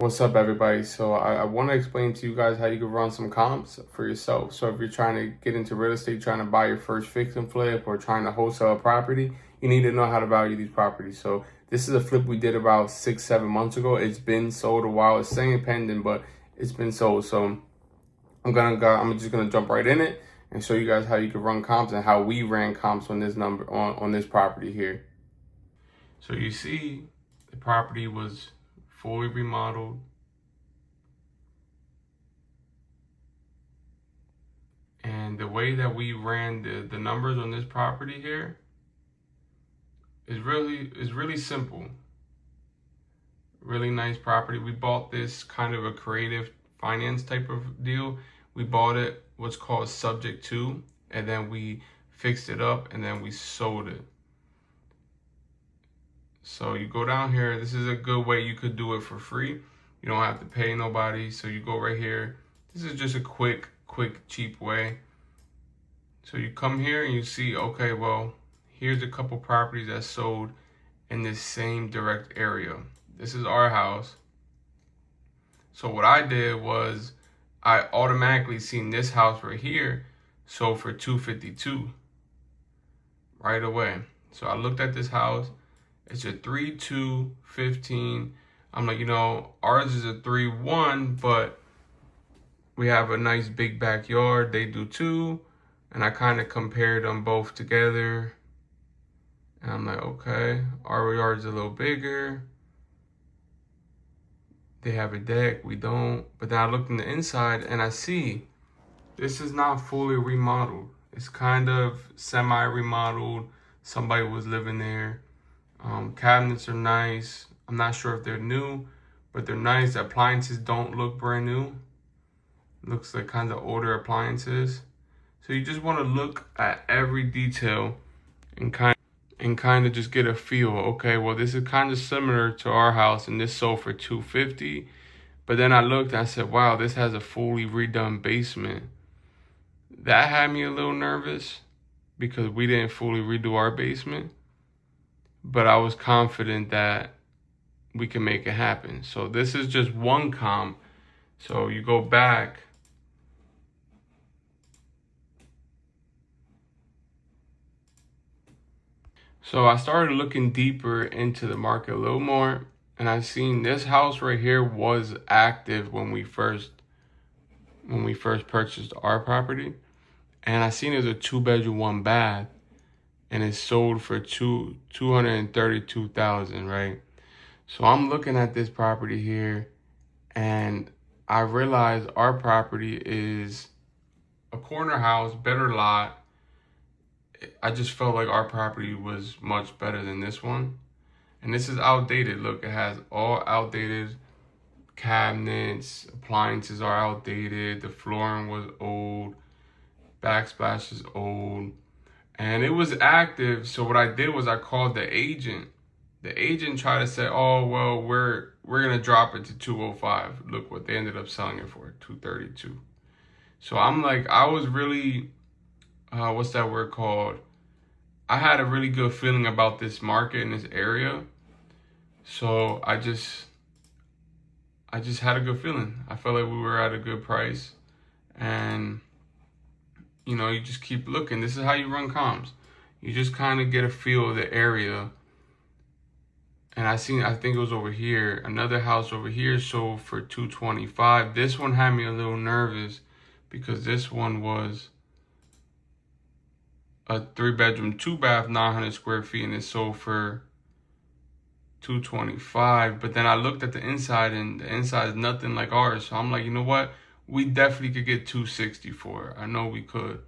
What's up, everybody? So I want to explain to you guys how you can run some comps for yourself. So if you're trying to get into real estate, trying to buy your first fix and flip, or trying to wholesale a property, you need to know how to value these properties. So this is a flip we did about 6-7 months ago. It's been sold a while. It's saying pending, but it's been sold. So I'm just gonna jump right in it and show you guys how you can run comps and how we ran comps on this number on this property here. So you see the property was fully remodeled. And the way that we ran the numbers on this property here is really simple. Really nice property. We bought this kind of a creative finance type of deal. We bought it what's called subject to, and then we fixed it up and then we sold it. So you go down here. This is a good way you could do it for free. You don't have to pay nobody. So you go right here. This is just a quick, cheap way. So you come here and you see, okay, well, here's a couple properties that sold in this same direct area. This is our house. So what I did was I automatically seen this house right here sold for $252 right away. So I looked at this house. It's a 3-2-15. I'm like, ours is a 3-1, but we have a nice big backyard. They do too. And I kind of compared them both together. And I'm like, okay, our yard's a little bigger. They have a deck, we don't. But then I looked in the inside and I see this is not fully remodeled. It's kind of semi-remodeled. Somebody was living there. Cabinets are nice. I'm not sure if they're new, but they're nice. The appliances don't look brand new. Looks like kind of older appliances. So you just want to look at every detail and kind of just get a feel. Okay, well, this is kind of similar to our house, and this sold for $250. But then I looked and I said, wow, this has a fully redone basement. That had me a little nervous because we didn't fully redo our basement. But I was confident that we can make it happen. So this is just one comp. So you go back. So I started looking deeper into the market a little more, and I seen this house right here was active when we first purchased our property. And I seen it was a 2-bedroom, 1 bath, and it sold for $232,000, right? So I'm looking at this property here, and I realized our property is a corner house, better lot. I just felt like our property was much better than this one. And this is outdated. Look, it has all outdated cabinets. Appliances are outdated. The flooring was old. Backsplash is old. And it was active. So what I did was I called the agent. The agent tried to say, oh, well, we're going to drop it to $205. Look what they ended up selling it for, $232. So I'm like, I was really... what's that word called? I had a really good feeling about this market in this area. So I just had a good feeling. I felt like we were at a good price. And, you just keep looking. This is how you run comps. You just kind of get a feel of the area. And I think it was over here. Another house over here sold for $225. This one had me a little nervous because this one was a 3-bedroom, 2-bath, 900 square feet, and it sold for $225. But then I looked at the inside, and the inside is nothing like ours. So I'm like, you know what? We definitely could get $260 for it. I know we could.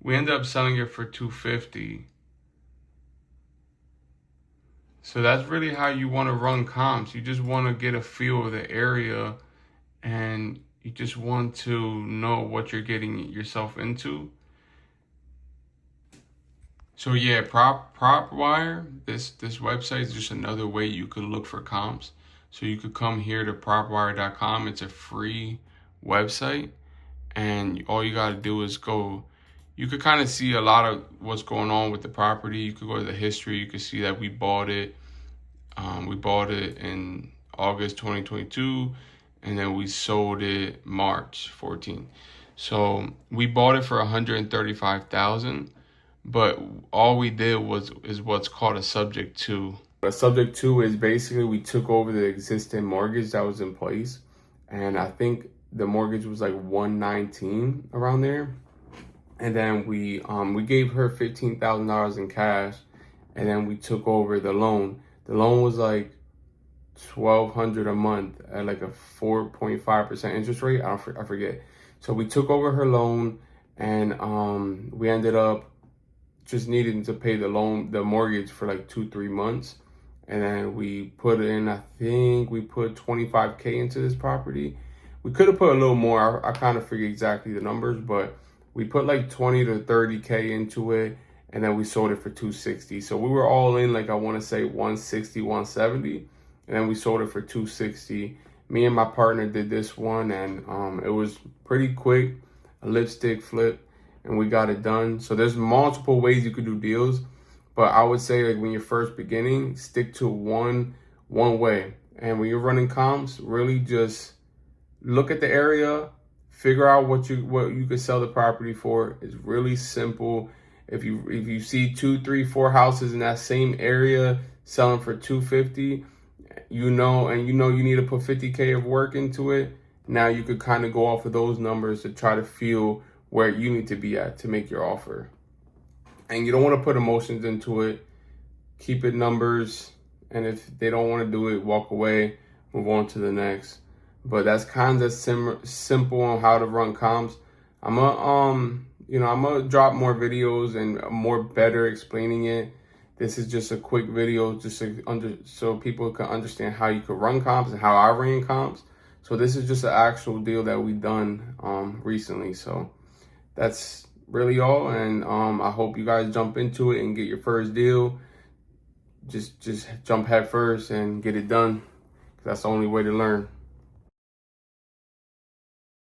We ended up selling it for $250. So that's really how you want to run comps. You just want to get a feel of the area, and you just want to know what you're getting yourself into. So yeah, PropWire, this website is just another way you could look for comps. So you could come here to propwire.com. It's a free website, and all you got to do is go. You could kind of see a lot of what's going on with the property. You could go to the history. You could see that we bought it. We bought it in August 2022, and then we sold it March 14. So we bought it for 135,000, but all we did is what's called a subject to. A subject to is basically we took over the existing mortgage that was in place, and I think the mortgage was like 119 around there. And then we gave her $15,000 in cash, and then we took over the loan. The loan was like $1,200 a month at like a 4.5% interest rate. I forget. So we took over her loan, and we ended up just needing to pay the mortgage for like 2-3 months. And then we put in, I think we put 25K into this property. We could have put a little more. I kind of forget exactly the numbers, but we put like 20 to 30K into it, and then we sold it for 260. So we were all in, like, I want to say 160, 170, and then we sold it for 260. Me and my partner did this one, and it was pretty quick, a lipstick flip, and we got it done. So there's multiple ways you could do deals, but I would say, like, when you're first beginning, stick to one way. And when you're running comps, really just look at the area, figure out what you could sell the property for. It's really simple. If you see 2, 3, 4 houses in that same area selling for 250, you know you need to put 50K of work into it. Now you could kind of go off of those numbers to try to feel where you need to be at to make your offer. And you don't want to put emotions into it. Keep it numbers, and if they don't want to do it, walk away, move on to the next. But that's kind of simple on how to run comps. I'm gonna drop more videos and more better explaining it. This is just a quick video, just so people can understand how you could run comps and how I ran comps. So this is just an actual deal that we done recently. So that's really all, and I hope you guys jump into it and get your first deal. Just jump head first and get it done. That's the only way to learn.